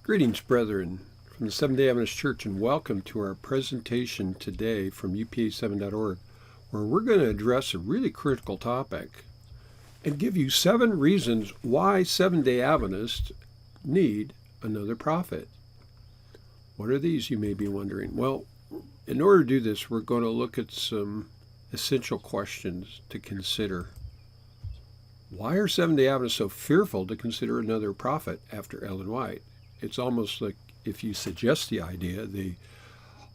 Greetings, brethren, from the Seventh-day Adventist Church, and welcome to our presentation today from upa7.org, where we're going to address a really critical topic and give you 7 reasons why Seventh-day Adventists need another prophet. What are these, you may be wondering? Well, in order to do this, we're going to look at some essential questions to consider. Why are Seventh-day Adventists so fearful to consider another prophet after Ellen White? It's almost like if you suggest the idea, they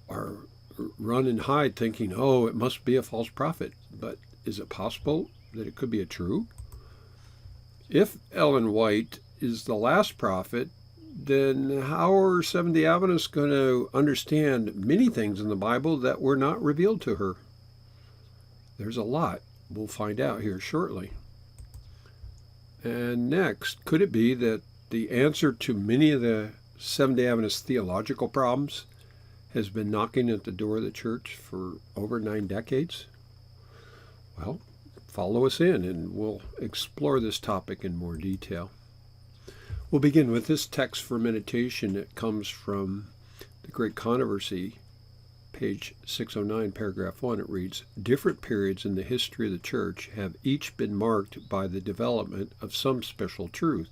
are run and hide thinking, oh, it must be a false prophet. But is it possible that it could be a true? If Ellen White is the last prophet, then how are Seventh-day Adventists going to understand many things in the Bible that were not revealed to her? There's a lot. We'll find out here shortly. And next, could it be that the answer to many of the Seventh-day Adventist theological problems has been knocking at the door of the church for over 9 decades? Well, follow us in and we'll explore this topic in more detail. We'll begin with this text for meditation. It comes from The Great Controversy, page 609, paragraph 1. It reads, "Different periods in the history of the church have each been marked by the development of some special truth,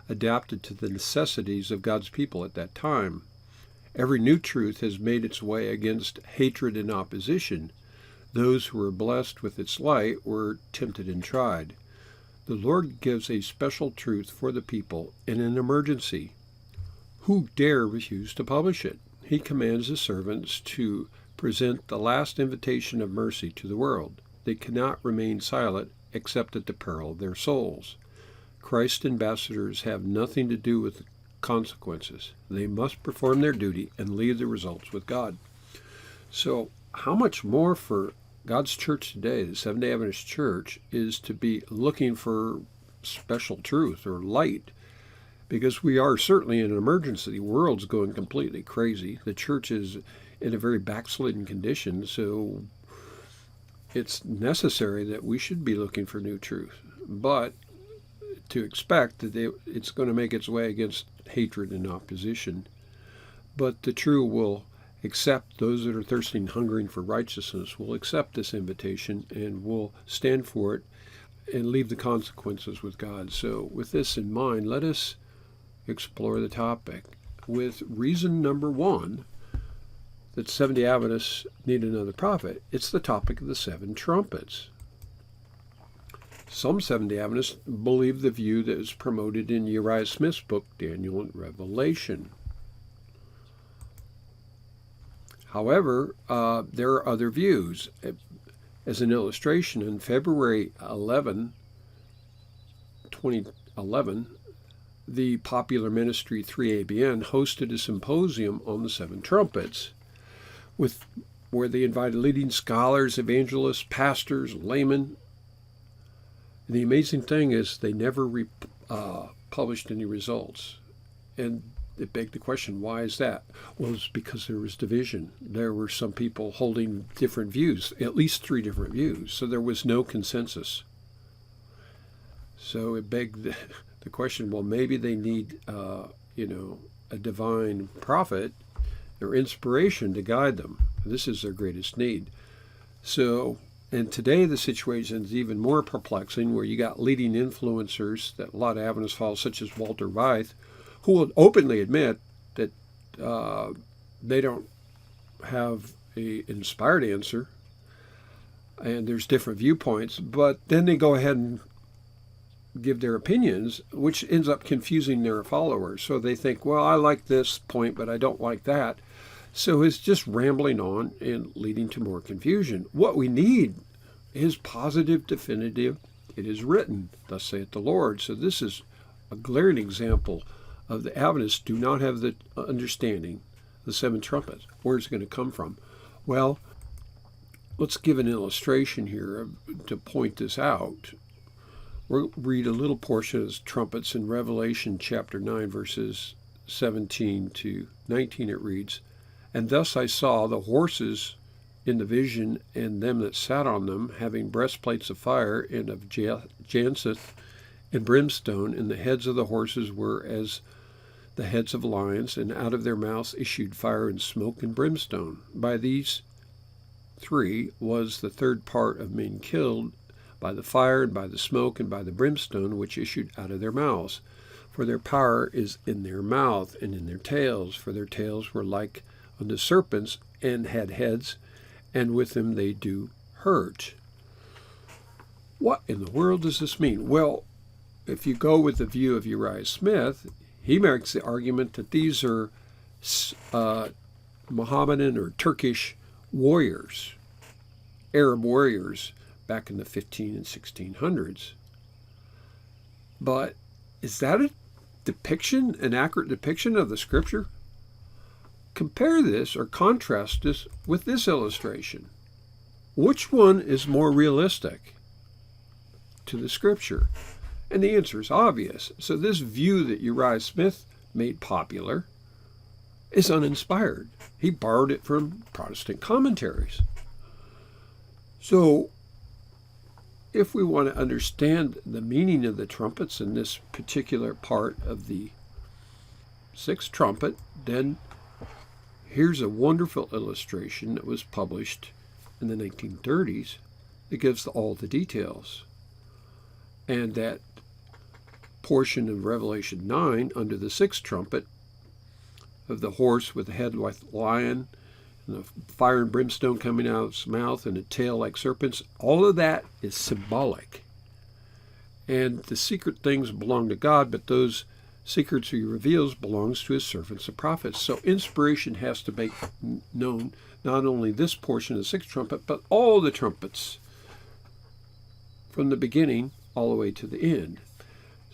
adapted to the necessities of God's people at that time. Every new truth has made its way against hatred and opposition. Those who were blessed with its light were tempted and tried. The Lord gives a special truth for the people in an emergency. Who dare refuse to publish it? He commands his servants to present the last invitation of mercy to the world. They cannot remain silent except at the peril of their souls. Christ's ambassadors have nothing to do with the consequences. They must perform their duty and leave the results with God." So how much more for God's church today, the Seventh-day Adventist Church, is to be looking for special truth or light, because we are certainly in an emergency. The world's going completely crazy. The church is in a very backslidden condition, so it's necessary that we should be looking for new truth. But to expect that it's going to make its way against hatred and opposition. But the true will accept, those that are thirsting, hungering for righteousness will accept this invitation and will stand for it and leave the consequences with God. So with this in mind, let us explore the topic with reason number 1 that Seventh-day Adventists need another prophet. It's the topic of the 7 trumpets. Some Seventh-day Adventists believe the view that is promoted in Uriah Smith's book, Daniel and Revelation. However, there are other views. As an illustration, on February 11, 2011, the popular ministry 3ABN hosted a symposium on the 7 trumpets, where they invited leading scholars, evangelists, pastors, laymen. And the amazing thing is they never published any results. And it begged the question, why is that? Well, it's because there was division. There were some people holding different views, at least 3 different views. So there was no consensus. So it begged the question, well, maybe they need, a divine prophet or inspiration to guide them. This is their greatest need. So, and today the situation is even more perplexing, where you got leading influencers that a lot of Adventists follow, such as Walter Reith, who will openly admit that they don't have an inspired answer, and there's different viewpoints, but then they go ahead and give their opinions, which ends up confusing their followers. So they think, well, I like this point, but I don't like that. So it's just rambling on and leading to more confusion. What we need is positive, definitive, it is written, thus saith the Lord. So this is a glaring example of the Adventists do not have the understanding, the 7 trumpets. Where's it going to come from? Well, let's give an illustration here to point this out. We'll read a little portion of trumpets in Revelation chapter 9, verses 17 to 19. It reads, "And thus I saw the horses in the vision, and them that sat on them, having breastplates of fire and of jacinth and brimstone, and the heads of the horses were as the heads of lions, and out of their mouths issued fire and smoke and brimstone. By these three was the third part of men killed, by the fire, and by the smoke, and by the brimstone which issued out of their mouths. For their power is in their mouth and in their tails, for their tails were like unto serpents, and had heads, and with them they do hurt. What in the world does this mean? Well, if you go with the view of Uriah Smith, he makes the argument that these are Mohammedan or Turkish warriors, Arab warriors back in the 15 and 1600s. But is that a depiction, an accurate depiction of the scripture? Compare this or contrast this with this illustration. Which one is more realistic to the scripture? And the answer is obvious. So this view that Uriah Smith made popular is uninspired. He borrowed it from Protestant commentaries. So if we want to understand the meaning of the trumpets in this particular part of the sixth trumpet, then here's a wonderful illustration that was published in the 1930s that gives all the details. And that portion of Revelation 9 under the sixth trumpet of the horse with the head like lion, and the fire and brimstone coming out of its mouth, and a tail like serpents, all of that is symbolic. And the secret things belong to God, but those secrets he reveals belongs to his servants, the prophets. So inspiration has to make known not only this portion of the sixth trumpet, but all the trumpets from the beginning all the way to the end.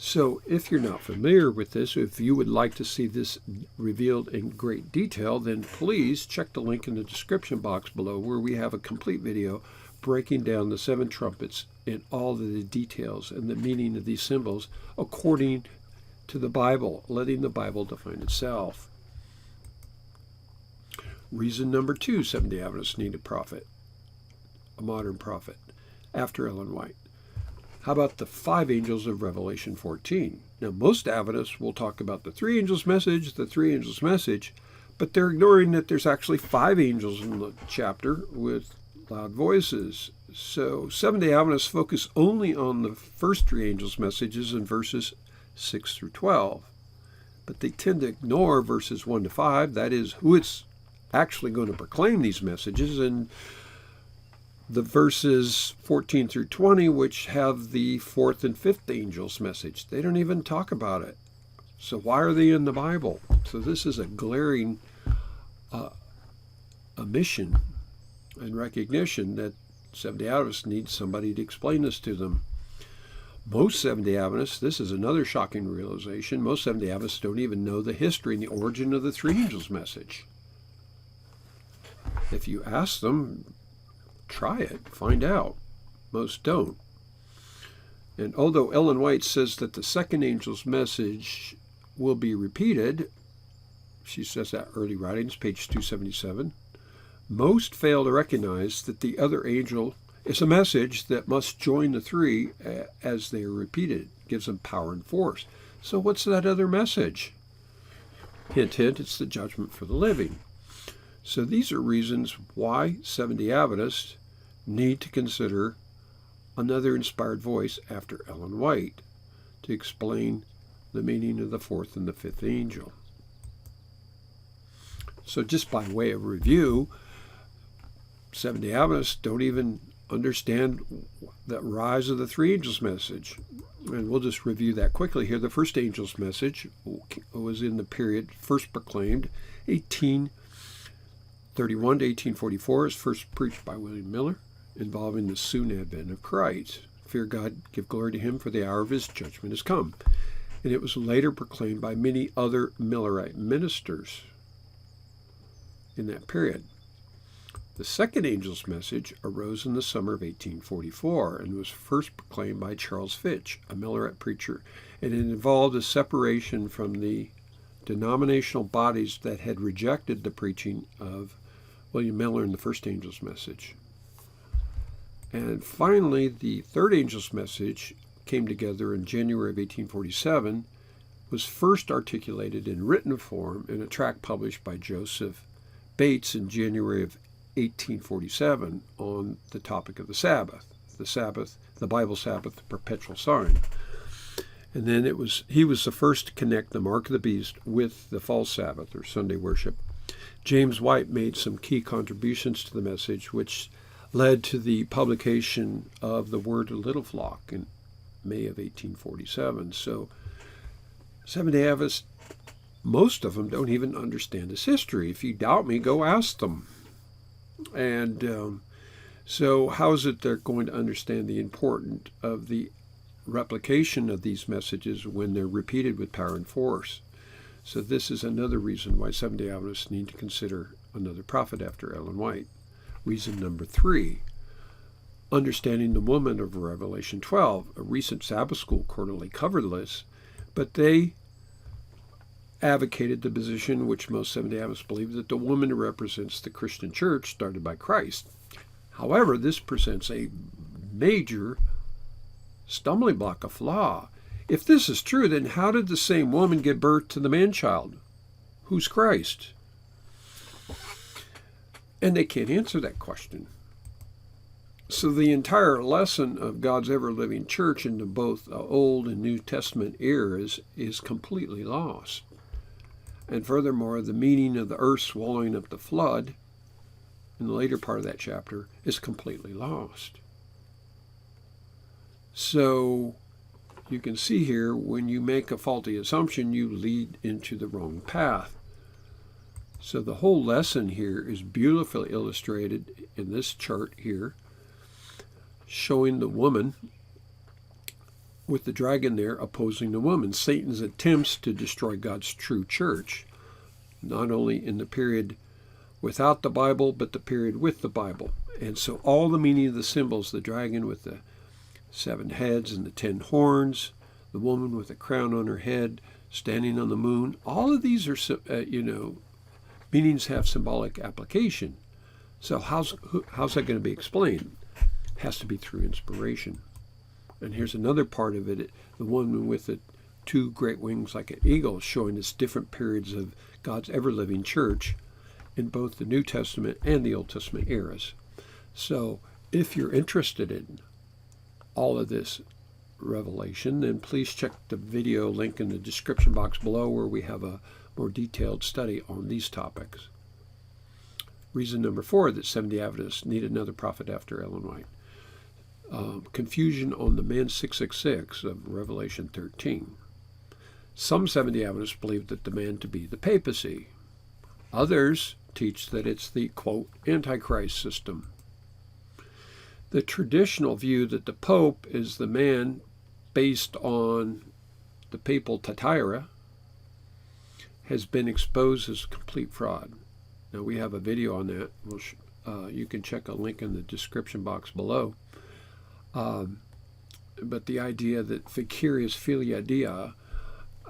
So if you're not familiar with this, if you would like to see this revealed in great detail, then please check the link in the description box below, where we have a complete video breaking down the seven trumpets and all of the details and the meaning of these symbols according to the Bible, letting the Bible define itself. Reason number 2, Seventh-day Adventists need a prophet, a modern prophet, after Ellen White. How about the 5 angels of Revelation 14? Now, most Adventists will talk about the 3 angels' message, but they're ignoring that there's actually 5 angels in the chapter with loud voices. So Seventh-day Adventists focus only on the first 3 angels' messages in verses 6 through 12. But they tend to ignore verses 1 to 5, that is, who it's actually going to proclaim these messages, and the verses 14 through 20, which have the 4th and 5th angel's message. They don't even talk about it. So why are they in the Bible? So this is a glaring omission and recognition that Seventh-day Adventists need somebody to explain this to them. Most Seventh-day Adventists, this is another shocking realization, most Seventh-day Adventists don't even know the history and the origin of the 3 angels' message. If you ask them, try it, find out. Most don't. And although Ellen White says that the 2nd angel's message will be repeated, she says that early writings, page 277, most fail to recognize that the other angel is a message that must join the 3 as they are repeated. It gives them power and force. So what's that other message? Hint, hint, it's the judgment for the living. So these are reasons why Seventh-day Adventists need to consider another inspired voice after Ellen White to explain the meaning of the 4th and the 5th angel. So just by way of review, Seventh-day Adventists don't even understand the rise of the 3 angels' message. And we'll just review that quickly here. The first angel's message was in the period first proclaimed 1831 to 1844, is first preached by William Miller, involving the soon advent of Christ. Fear God, give glory to him, for the hour of his judgment has come. And it was later proclaimed by many other Millerite ministers in that period. The second angel's message arose in the summer of 1844 and was first proclaimed by Charles Fitch, a Millerite preacher, and it involved a separation from the denominational bodies that had rejected the preaching of William Miller in the first angel's message. And finally, the third angel's message came together in January of 1847 was first articulated in written form in a tract published by Joseph Bates in January of 1847 on the topic of the Sabbath, the Bible Sabbath, the perpetual sign. And then he was the first to connect the mark of the beast with the false Sabbath or Sunday worship. James White made some key contributions to the message, which led to the publication of The Word of Little Flock in May of 1847. So Seventh-day Adventists, most of them don't even understand this history. If you doubt me, go ask them. And so how is it they're going to understand the importance of the replication of these messages when they're repeated with power and force? So this is another reason why Seventh-day Adventists need to consider another prophet after Ellen White. Reason number 3, understanding the woman of Revelation 12. A recent Sabbath school quarterly covered this, but they advocated the position which most Seventh-day Adventists believe, that the woman represents the Christian church started by Christ. However, this presents a major stumbling block, a flaw. If this is true, then how did the same woman give birth to the man-child? Who's Christ? And they can't answer that question. So the entire lesson of God's ever-living church into both the Old and New Testament eras is completely lost. And furthermore, the meaning of the earth swallowing up the flood in the later part of that chapter is completely lost. So you can see here, when you make a faulty assumption, you lead into the wrong path. So the whole lesson here is beautifully illustrated in this chart here, showing the woman with the dragon there opposing the woman. Satan's attempts to destroy God's true church, not only in the period without the Bible, but the period with the Bible. And so all the meaning of the symbols, the dragon with the 7 heads and the 10 horns, the woman with a crown on her head, standing on the moon, all of these are, meanings have symbolic application. So how's that going to be explained? It has to be through inspiration. And here's another part of it, the woman with the 2 great wings like an eagle, showing us different periods of God's ever-living church in both the New Testament and the Old Testament eras. So if you're interested in all of this revelation, then please check the video link in the description box below, where we have a more detailed study on these topics. Reason number 4, that Seventh-day Adventists need another prophet after Ellen White. Confusion on the man 666 of Revelation 13. Some Seventh-day Adventists believe that the man to be the papacy. Others teach that it's the, quote, Antichrist system. The traditional view that the Pope is the man based on the papal Thyatira has been exposed as complete fraud. Now, we have a video on that. You can check a link in the description box below. But the idea that vicarious filia Dei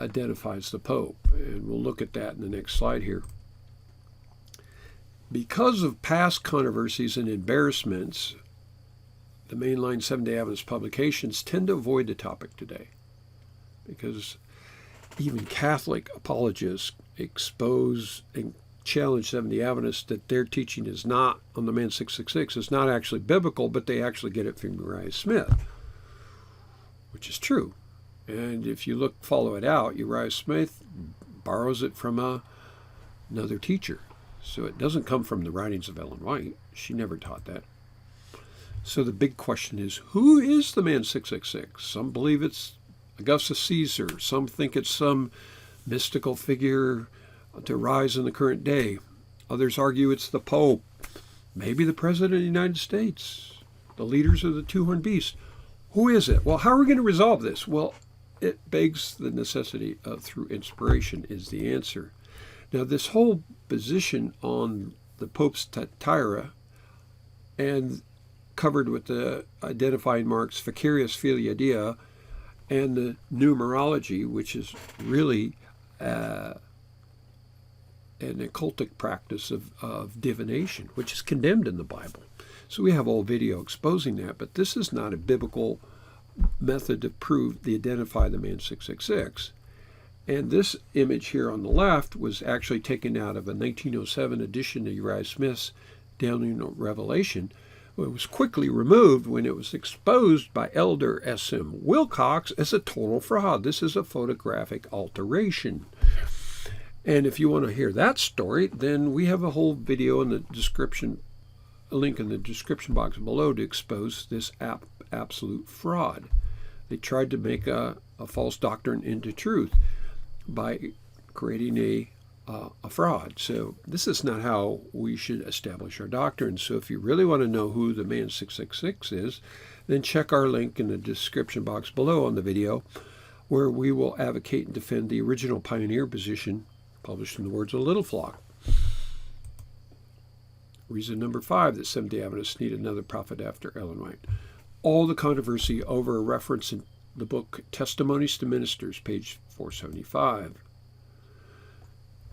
identifies the Pope, and we'll look at that in the next slide here. Because of past controversies and embarrassments, the mainline Seventh-day Adventist publications tend to avoid the topic today, because even Catholic apologists expose and challenge Seventh-day Adventists that their teaching is not on the man 666. It's not actually biblical, but they actually get it from Uriah Smith, which is true. And if you follow it out, Uriah Smith borrows it from another teacher. So it doesn't come from the writings of Ellen White. She never taught that. So the big question is, who is the man 666? Some believe it's Augustus Caesar. Some think it's some mystical figure to rise in the current day. Others argue it's the Pope, maybe the President of the United States, the leaders of the 2-horned beast. Who is it? Well, how are we going to resolve this? Well, it begs the necessity of through inspiration is the answer. Now, this whole position on the Pope's Thyatira and covered with the identifying marks vicarious filia Dei and the numerology, which is really an occultic practice of divination, which is condemned in the Bible. So we have a whole video exposing that, but this is not a biblical method to prove, to identify the man 666. And this image here on the left was actually taken out of a 1907 edition of Uriah Smith's Daniel Revelation. It was quickly removed when it was exposed by Elder S.M. Wilcox as a total fraud. This is a photographic alteration. And if you want to hear that story, then we have a whole video in the description, a link in the description box below to expose this absolute fraud. They tried to make a false doctrine into truth by creating a fraud. So this is not how we should establish our doctrine. So if you really want to know who the man 666 is, then check our link in the description box below on the video, where we will advocate and defend the original pioneer position published in the words of Little Flock. Reason number 5 that Seventh-day Adventists need another prophet after Ellen White. All the controversy over a reference in the book Testimonies to Ministers, page 475.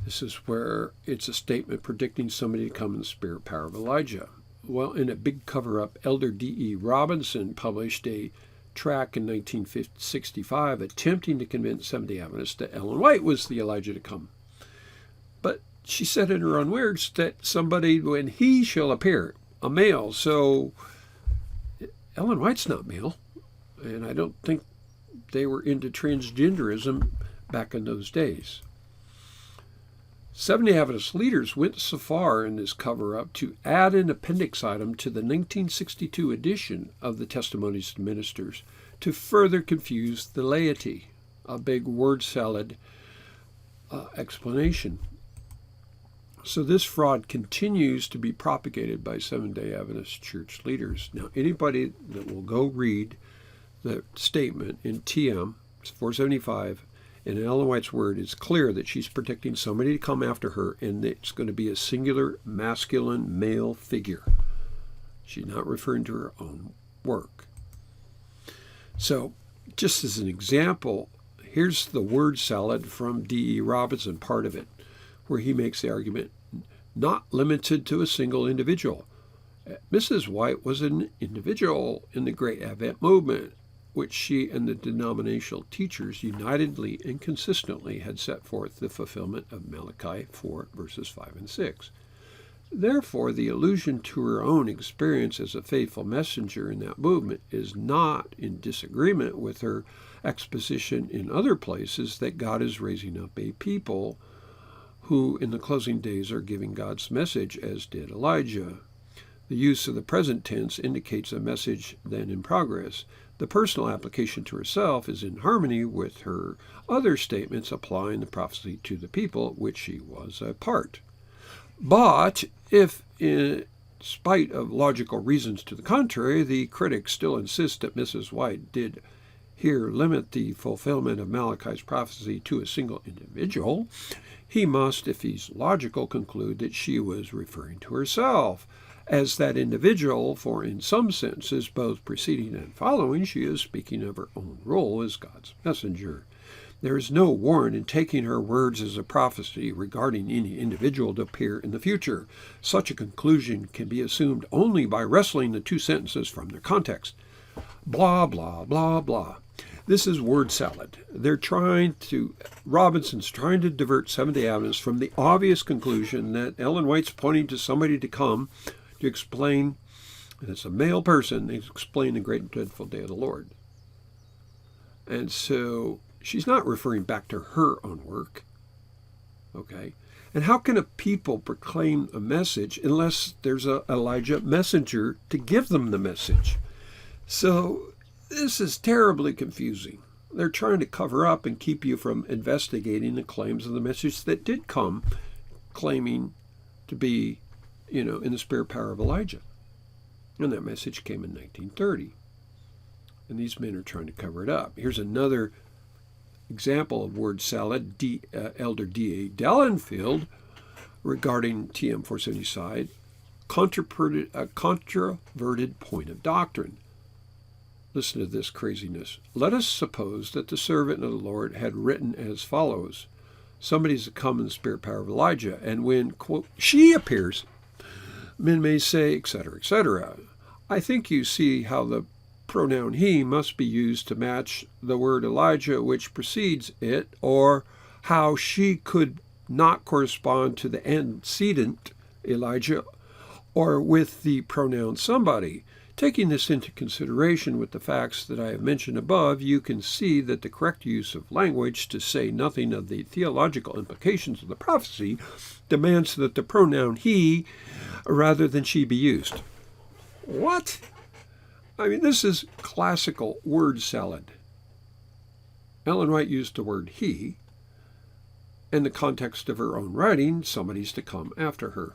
This is where it's a statement predicting somebody to come in the spirit power of Elijah. Well, in a big cover-up, Elder D.E. Robinson published a tract in 1965 attempting to convince Seventh-day Adventists that Ellen White was the Elijah to come. But she said in her own words that somebody, when he shall appear, a male. So Ellen White's not male, and I don't think they were into transgenderism back in those days. Seventh-day Adventist leaders went so far in this cover-up to add an appendix item to the 1962 edition of the Testimonies to Ministers to further confuse the laity. A big word salad explanation. So this fraud continues to be propagated by Seventh-day Adventist church leaders. Now, anybody that will go read the statement in TM 475 in Ellen White's word, it's clear that she's predicting somebody to come after her, and it's going to be a singular masculine male figure. She's not referring to her own work. So, just as an example, here's the word salad from D.E. Robinson, part of it, where he makes the argument, not limited to a single individual. Mrs. White was an individual in the Great Advent movement, which she and the denominational teachers unitedly and consistently had set forth the fulfillment of Malachi 4, verses 5 and 6. Therefore, the allusion to her own experience as a faithful messenger in that movement is not in disagreement with her exposition in other places that God is raising up a people who in the closing days are giving God's message, as did Elijah. The use of the present tense indicates a message then in progress. The personal application to herself is in harmony with her other statements applying the prophecy to the people, which she was a part. But if, in spite of logical reasons to the contrary, the critics still insist that Mrs. White did here limit the fulfillment of Malachi's prophecy to a single individual, he must, if he's logical, conclude that she was referring to herself as that individual, for in some senses, both preceding and following, she is speaking of her own role as God's messenger. There is no warrant in taking her words as a prophecy regarding any individual to appear in the future. Such a conclusion can be assumed only by wresting the two sentences from their context. Blah, blah, blah, blah. This is word salad. Robinson's trying to divert Seventh-day Adventists from the obvious conclusion that Ellen White's pointing to somebody to come to explain, and it's a male person, to explain the great and dreadful day of the Lord. And so she's not referring back to her own work. Okay? And how can a people proclaim a message unless there's an Elijah messenger to give them the message? So this is terribly confusing. They're trying to cover up and keep you from investigating the claims of the message that did come, claiming to be, in the spirit power of Elijah. And that message came in 1930. And these men are trying to cover it up. Here's another example of word salad, Elder D.A. Dellenfield, regarding TM 470 a controverted point of doctrine. Listen to this craziness. Let us suppose that the servant of the Lord had written as follows. Somebody's to come in the spirit power of Elijah, and when, quote, she appears, men may say, etc., etc. I think you see how the pronoun he must be used to match the word Elijah which precedes it, or how she could not correspond to the antecedent, Elijah, or with the pronoun somebody. Taking this into consideration with the facts that I have mentioned above, you can see that the correct use of language, to say nothing of the theological implications of the prophecy, demands that the pronoun he rather than she be used. What? I mean, this is classical word salad. Ellen White used the word he. In the context of her own writing, somebody's to come after her.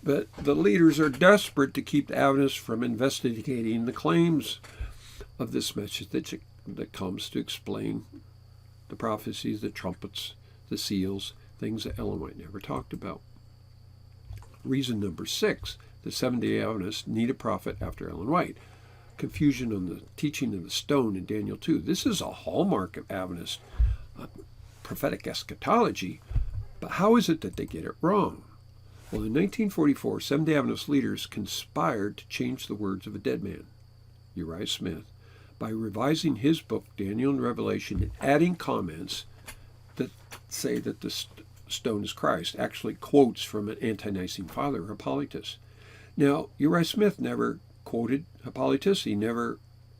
But the leaders are desperate to keep the Adventists from investigating the claims of this message that comes to explain the prophecies, the trumpets, the seals, things that Ellen White never talked about. Reason number 6, the Seventh-day Adventists need a prophet after Ellen White. Confusion on the teaching of the stone in Daniel 2. This is a hallmark of Adventist prophetic eschatology, but how is it that they get it wrong? Well, in 1944, Seventh-day Adventist leaders conspired to change the words of a dead man, Uriah Smith, by revising his book, Daniel and Revelation, and adding comments that say that the stone is Christ, actually quotes from an ante-Nicene father, Hippolytus. Now, Uriah Smith never quoted Hippolytus. He never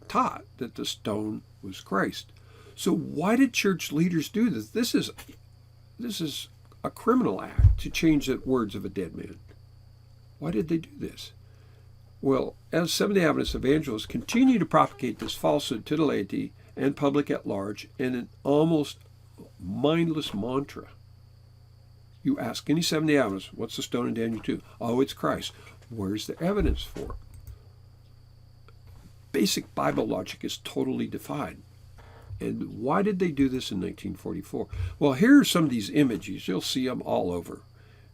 taught that the stone was Christ. So why did church leaders do this? This is a criminal act to change the words of a dead man. Why did they do this? Well, as Seventh-day Adventist evangelists continue to propagate this falsehood to the laity and public at large in an almost mindless mantra. You ask any Seventh-day Adventist, what's the stone in Daniel 2? Oh, it's Christ. Where's the evidence for it? Basic Bible logic is totally defied. And why did they do this in 1944? Well, here are some of these images. You'll see them all over.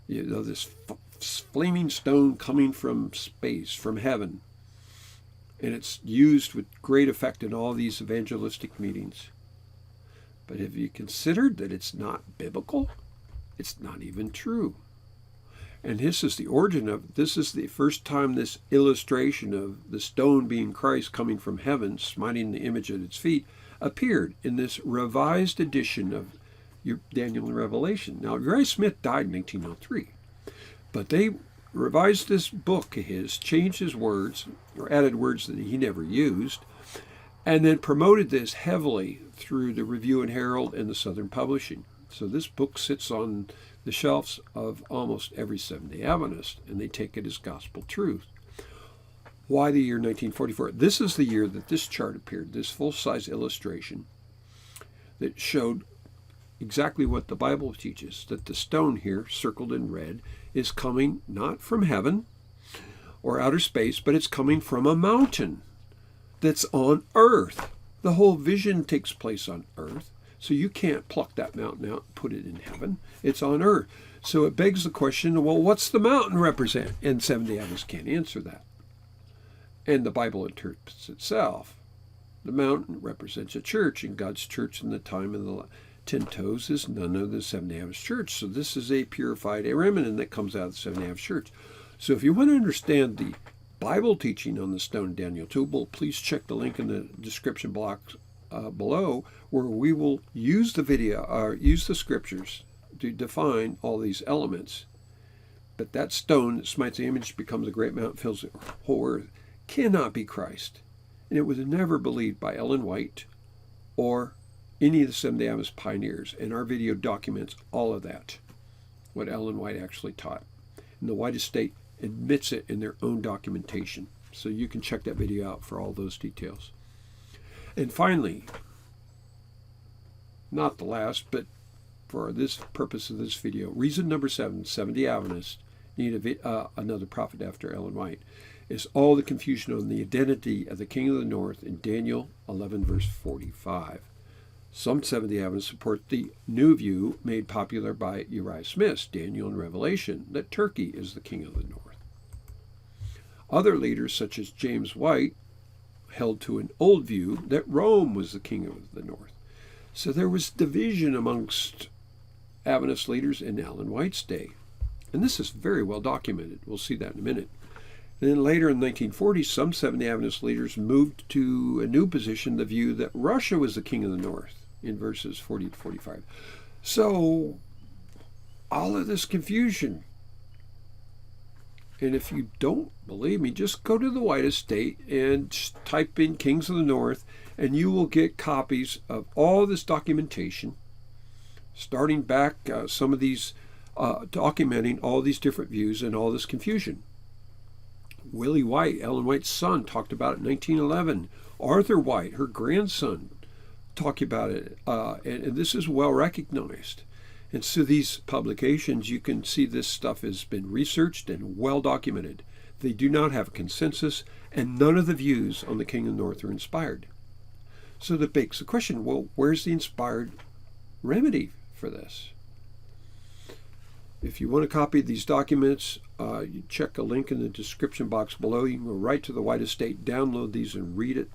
You know, this flaming stone coming from space, from heaven. And it's used with great effect in all these evangelistic meetings. But have you considered that it's not biblical? It's not even true. And this is the origin of, this is the first time this illustration of the stone being Christ coming from heaven, smiting the image at its feet, appeared in this revised edition of Daniel and Revelation. Now, Uriah Smith died in 1903, but they revised this book of his, changed his words, or added words that he never used, and then promoted this heavily through the Review and Herald and the Southern Publishing. So this book sits on the shelves of almost every Seventh-day Adventist, and they take it as gospel truth. Why the year 1944? This is the year that this chart appeared, this full-size illustration that showed exactly what the Bible teaches, that the stone here, circled in red, is coming not from heaven or outer space, but it's coming from a mountain that's on earth. The whole vision takes place on earth, so you can't pluck that mountain out and put it in heaven. It's on earth. So it begs the question, well, what's the mountain represent? And Seventh-day Adventists can't answer that. And the Bible interprets itself. The mountain represents a church, and God's church in the time of the 10 toes is none other than the Seventh-day Adventist church. So this is a purified remnant that comes out of the Seventh-day Adventist church. So if you want to understand the Bible teaching on the stone in Daniel 2, well, please check the link in the description box below, where we will use the video, or use the scriptures to define all these elements. But that stone that smites the image becomes a great mountain, fills the whole earth, cannot be Christ. And it was never believed by Ellen White or any of the Seventh-day Adventist pioneers. And our video documents all of that, what Ellen White actually taught. And the White Estate admits it in their own documentation. So you can check that video out for all those details. And finally, not the last, but for this purpose of this video, reason number 7, Seventh-day Adventists need another prophet after Ellen White, is all the confusion on the identity of the King of the North in Daniel 11, verse 45. Some Seventh-day Adventists support the new view made popular by Uriah Smith's Daniel and Revelation, that Turkey is the King of the North. Other leaders, such as James White, held to an old view that Rome was the King of the North. So there was division amongst Adventist leaders in Ellen White's day. And this is very well documented. We'll see that in a minute. Then later in the 1940s, some Seventh-day Adventist leaders moved to a new position, the view that Russia was the King of the North, in verses 40 to 45. So all of this confusion, and if you don't believe me, just go to the White Estate and type in Kings of the North, and you will get copies of all this documentation, starting back some of these, documenting all these different views and all this confusion. Willie White, Ellen White's son, talked about it in 1911. Arthur White, her grandson, talked about it, and this is well recognized. And so these publications, you can see this stuff has been researched and well documented. They do not have a consensus, and none of the views on the King of the North are inspired. So that begs the question, well, where's the inspired remedy for this? If you want a copy of these documents, you check a link in the description box below. You can go right to the White Estate, download these, and read it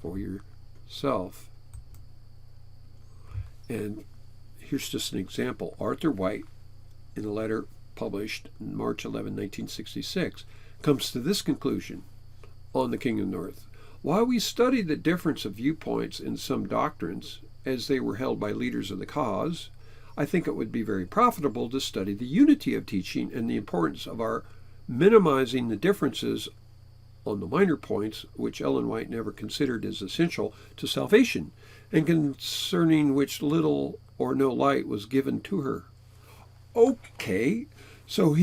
for yourself. And here's just an example. Arthur White, in a letter published March 11, 1966, comes to this conclusion on the King of the North. While we study the difference of viewpoints in some doctrines as they were held by leaders of the cause, I think it would be very profitable to study the unity of teaching and the importance of our minimizing the differences on the minor points which Ellen White never considered as essential to salvation, and concerning which little or no light was given to her. Okay, so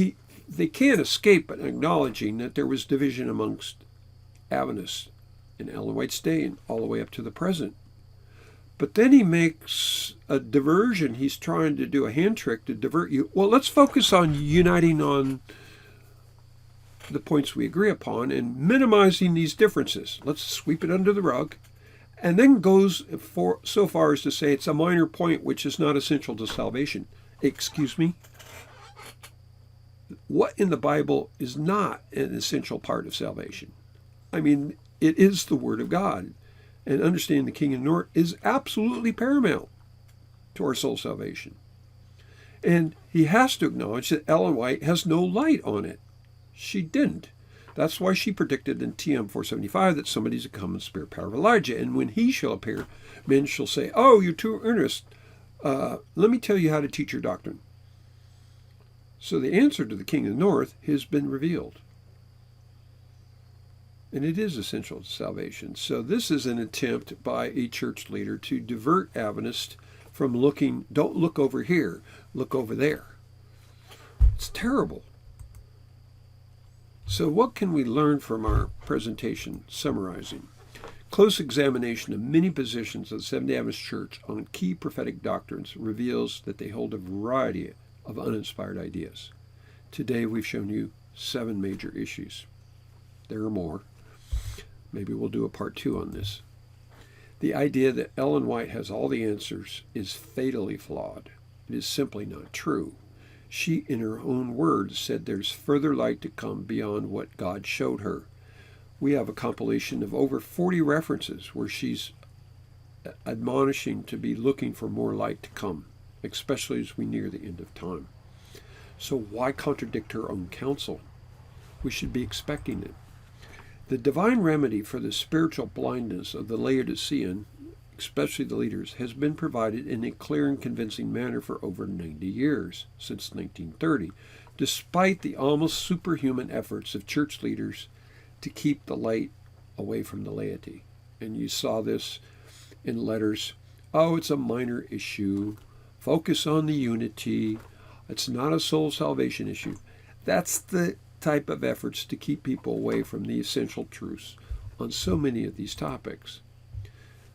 they can't escape acknowledging that there was division amongst Adventists in Ellen White's day and all the way up to the present. But then he makes a diversion. He's trying to do a hand trick to divert you. Well, let's focus on uniting on the points we agree upon and minimizing these differences. Let's sweep it under the rug. And then goes so far as to say it's a minor point which is not essential to salvation. Excuse me? What in the Bible is not an essential part of salvation? I mean, it is the Word of God. And understanding the King of the North is absolutely paramount to our soul salvation. And he has to acknowledge that Ellen White has no light on it. She didn't. That's why she predicted in TM 475 that somebody's to come in the spirit power of Elijah. And when he shall appear, men shall say, "Oh, you're too earnest. Let me tell you how to teach your doctrine." So the answer to the King of the North has been revealed. And it is essential to salvation. So this is an attempt by a church leader to divert Adventists from looking, don't look over here, look over there. It's terrible. So what can we learn from our presentation summarizing? Close examination of many positions of the Seventh-day Adventist Church on key prophetic doctrines reveals that they hold a variety of uninspired ideas. Today we've shown you 7 major issues. There are more. Maybe we'll do a part 2 on this. The idea that Ellen White has all the answers is fatally flawed. It is simply not true. She, in her own words, said there's further light to come beyond what God showed her. We have a compilation of over 40 references where she's admonishing to be looking for more light to come, especially as we near the end of time. So why contradict her own counsel? We should be expecting it. The divine remedy for the spiritual blindness of the Laodicean, especially the leaders, has been provided in a clear and convincing manner for over 90 years, since 1930, despite the almost superhuman efforts of church leaders to keep the light away from the laity. And you saw this in letters. Oh, it's a minor issue. Focus on the unity. It's not a soul salvation issue. That's the type of efforts to keep people away from the essential truths on so many of these topics.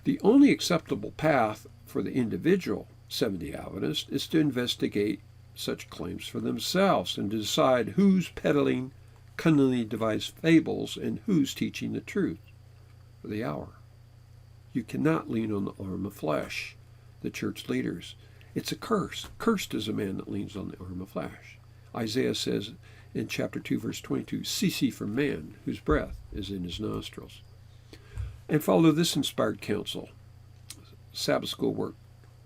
The only acceptable path for the individual Seventh-day Adventist is to investigate such claims for themselves and to decide who's peddling cunningly devised fables and who's teaching the truth for the hour. You cannot lean on the arm of flesh, the church leaders. It's a curse. Cursed is a man that leans on the arm of flesh. Isaiah says in chapter 2, verse 22, "Cease ye from man, whose breath is in his nostrils." And follow this inspired counsel. Sabbath School Work,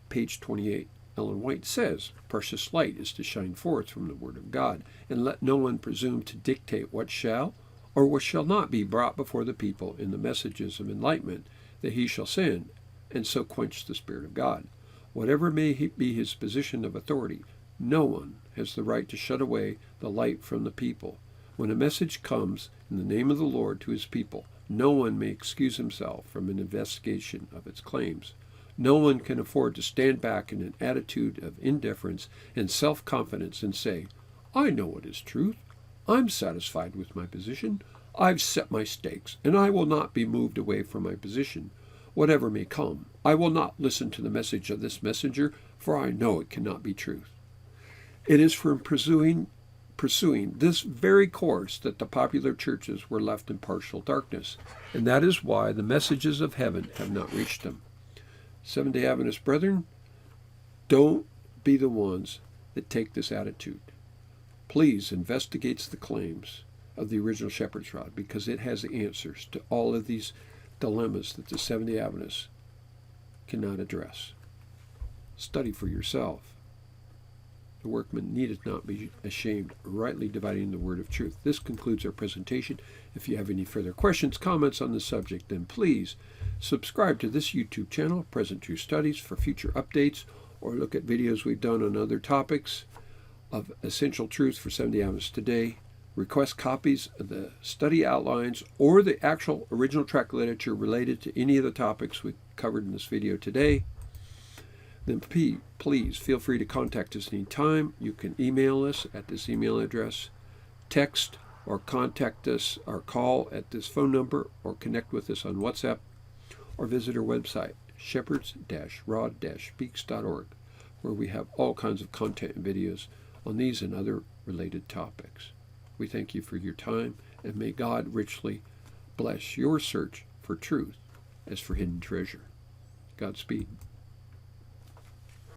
page 28. Ellen White says, "Precious light is to shine forth from the Word of God, and let no one presume to dictate what shall or what shall not be brought before the people in the messages of enlightenment that he shall send, and so quench the Spirit of God. Whatever may be his position of authority, no one has the right to shut away the light from the people. When a message comes in the name of the Lord to his people, no one may excuse himself from an investigation of its claims. No one can afford to stand back in an attitude of indifference and self-confidence and say, I know what is truth. I'm satisfied with my position. I've set my stakes, and I will not be moved away from my position. Whatever may come, I will not listen to the message of this messenger, for I know it cannot be truth. It is from pursuing this very course that the popular churches were left in partial darkness, and that is why the messages of heaven have not reached them. Seventh-day Adventist brethren, don't be the ones that take this attitude. Please investigate the claims of the original Shepherd's Rod, because it has the answers to all of these dilemmas that the Seventh-day Adventists cannot address. Study for yourself. The workman needeth not be ashamed, rightly dividing the word of truth. This concludes our presentation. If you have any further questions, comments on the subject, then please subscribe to this YouTube channel, Present Truth Studies, for future updates, or look at videos we've done on other topics of essential truth for Seventh-day Adventists today. Request copies of the study outlines or the actual original tract literature related to any of the topics we covered in this video today. Then please feel free to contact us anytime. You can email us at this email address, text or contact us or call at this phone number, or connect with us on WhatsApp, or visit our website, shepherds-rod-speaks.org, where we have all kinds of content and videos on these and other related topics. We thank you for your time, and may God richly bless your search for truth as for hidden treasure. Godspeed.